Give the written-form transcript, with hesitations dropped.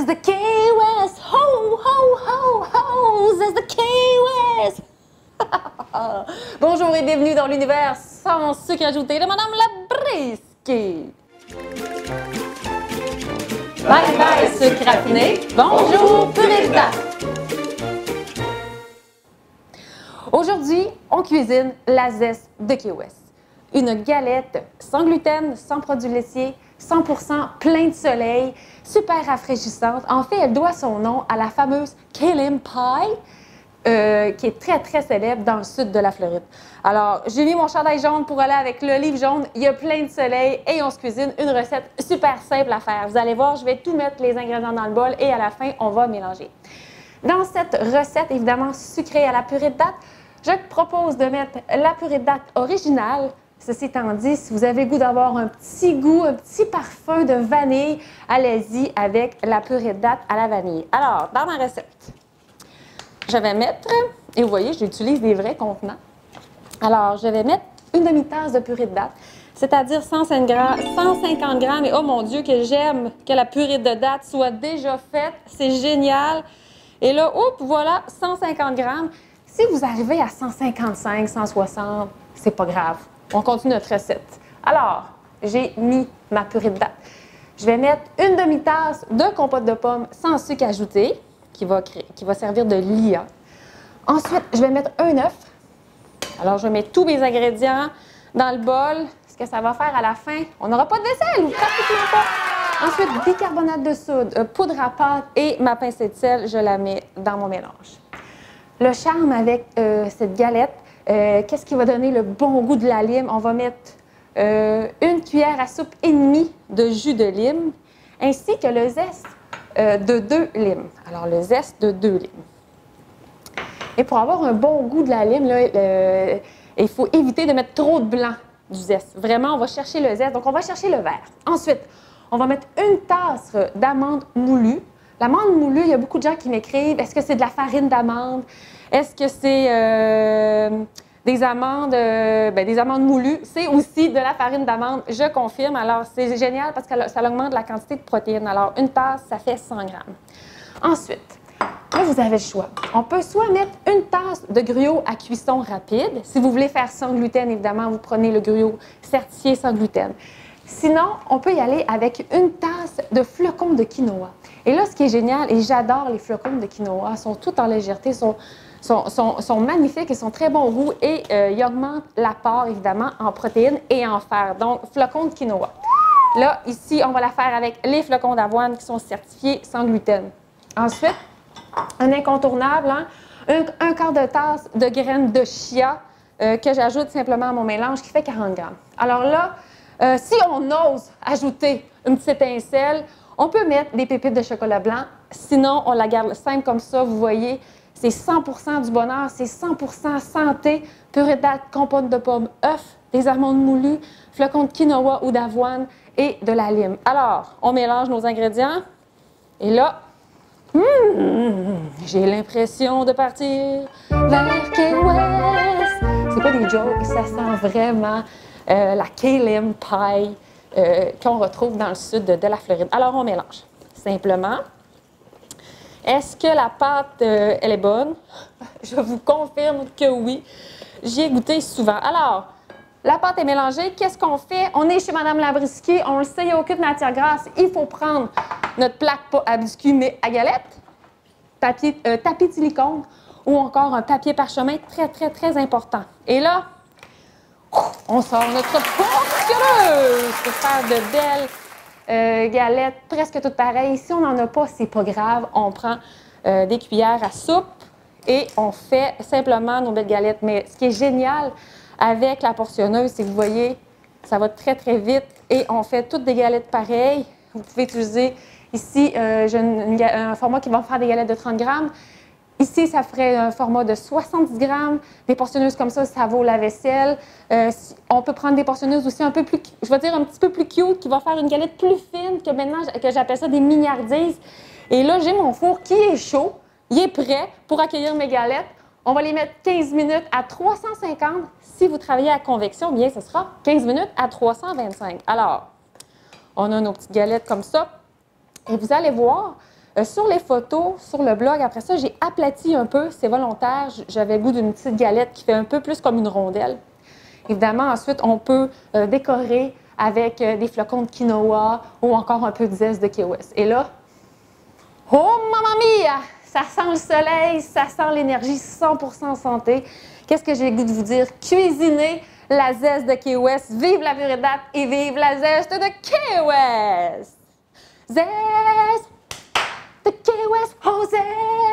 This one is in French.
Says the Key West, ho, ho, ho, ho, says the Key West. Bonjour et bienvenue dans l'univers sans sucre ajouté de Madame Labriskie. Bye bye sucre raffiné, bonjour purée de date. Aujourd'hui, on cuisine la zeste de Key West. Une galette sans gluten, sans produits laitiers, 100% plein de soleil, super rafraîchissante. En fait, elle doit son nom à la fameuse Key Lime Pie, qui est très, très célèbre dans le sud de la Floride. Alors, j'ai mis mon chandail jaune pour aller avec le livre jaune. Il y a plein de soleil et on se cuisine une recette super simple à faire. Vous allez voir, je vais tout mettre les ingrédients dans le bol et à la fin, on va mélanger. Dans cette recette, évidemment sucrée à la purée de date, je te propose de mettre la purée de date originale. Ceci étant dit, si vous avez le goût d'avoir un petit goût, un petit parfum de vanille, allez-y avec la purée de date à la vanille. Alors, dans ma recette, je vais mettre, et vous voyez, j'utilise des vrais contenants. Alors, je vais mettre une demi-tasse de purée de date, c'est-à-dire 150 grammes. Et oh mon Dieu, que j'aime que la purée de date soit déjà faite. C'est génial. Et là, oups, voilà, 150 grammes. Si vous arrivez à 155, 160, c'est pas grave. On continue notre recette. Alors, j'ai mis ma purée de date. Je vais mettre une demi-tasse de compote de pommes sans sucre ajouté, qui va servir de liant. Ensuite, je vais mettre un œuf. Alors, je mets tous mes ingrédients dans le bol. Ce que ça va faire à la fin, on n'aura pas de vaisselle, ou pratiquement pas. Ensuite, bicarbonate de soude, poudre à pâte et ma pincée de sel, je la mets dans mon mélange. Le charme avec cette galette, qu'est-ce qui va donner le bon goût de la lime? On va mettre une cuillère à soupe et demie de jus de lime, ainsi que le zeste de 2 limes. Alors, le zeste de 2 limes. Et pour avoir un bon goût de la lime, là, il faut éviter de mettre trop de blanc du zeste. Vraiment, on va chercher le zeste, donc on va chercher le vert. Ensuite, on va mettre une tasse d'amandes moulues. L'amande moulue, il y a beaucoup de gens qui m'écrivent, est-ce que c'est de la farine d'amande? Est-ce que c'est des amandes moulues? C'est aussi de la farine d'amande, je confirme. Alors, c'est génial parce que ça augmente la quantité de protéines. Alors, une tasse, ça fait 100 grammes. Ensuite, là, vous avez le choix. On peut soit mettre une tasse de gruau à cuisson rapide. Si vous voulez faire sans gluten, évidemment, vous prenez le gruau certifié sans gluten. Sinon, on peut y aller avec une tasse de flocons de quinoa. Et là, ce qui est génial, et j'adore les flocons de quinoa, ils sont tout en légèreté, sont magnifiques, ils sont très bon goût et ils augmentent l'apport, évidemment, en protéines et en fer. Donc, flocons de quinoa. Là, ici, on va la faire avec les flocons d'avoine qui sont certifiés sans gluten. Ensuite, un incontournable, hein, un quart de tasse de graines de chia que j'ajoute simplement à mon mélange qui fait 40 grammes. Alors là, si on ose ajouter une petite étincelle, on peut mettre des pépites de chocolat blanc. Sinon, on la garde simple comme ça. Vous voyez, c'est 100% du bonheur, c'est 100% santé, purée de date, compote de pommes, œufs, des amandes moulues, flocons de quinoa ou d'avoine et de la lime. Alors, on mélange nos ingrédients. Et là, j'ai l'impression de partir vers Key West. C'est pas des jokes, ça sent vraiment la Key Lime Pie qu'on retrouve dans le sud de la Floride. Alors, on mélange simplement. Est-ce que la pâte, elle est bonne? Je vous confirme que oui. J'y ai goûté souvent. Alors, la pâte est mélangée. Qu'est-ce qu'on fait? On est chez Madame Labriskie. On le sait, il n'y a aucune matière grasse. Il faut prendre notre plaque, pas à biscuit, mais à galette, tapis de silicone ou encore un papier parchemin très, très, très important. Et là, on sort notre portionneuse pour faire de belles galettes, presque toutes pareilles. Si on n'en a pas, c'est pas grave. On prend des cuillères à soupe et on fait simplement nos belles galettes. Mais ce qui est génial avec la portionneuse, c'est que vous voyez, ça va très, très vite et on fait toutes des galettes pareilles. Vous pouvez utiliser ici, j'ai un format qui va faire des galettes de 30 grammes. Ici, ça ferait un format de 70 grammes. Des portionneuses comme ça vaut la vaisselle. On peut prendre des portionneuses aussi un peu plus, je vais dire un petit peu plus cute, qui va faire une galette plus fine que maintenant, que j'appelle ça des mignardises. Et là, j'ai mon four qui est chaud. Il est prêt pour accueillir mes galettes. On va les mettre 15 minutes à 350. Si vous travaillez à convection, bien, ce sera 15 minutes à 325. Alors, on a nos petites galettes comme ça. Et vous allez voir, Sur les photos, sur le blog, après ça, j'ai aplati un peu, c'est volontaire. J'avais le goût d'une petite galette qui fait un peu plus comme une rondelle. Évidemment, ensuite, on peut décorer avec des flocons de quinoa ou encore un peu de zeste de Key West. Et là, oh mamma mia! Ça sent le soleil, ça sent l'énergie 100% santé. Qu'est-ce que j'ai le goût de vous dire? Cuisinez la zeste de Key West. Vive la Viridat et vive la zeste de Key West! Zeste de Key West, oh zeste!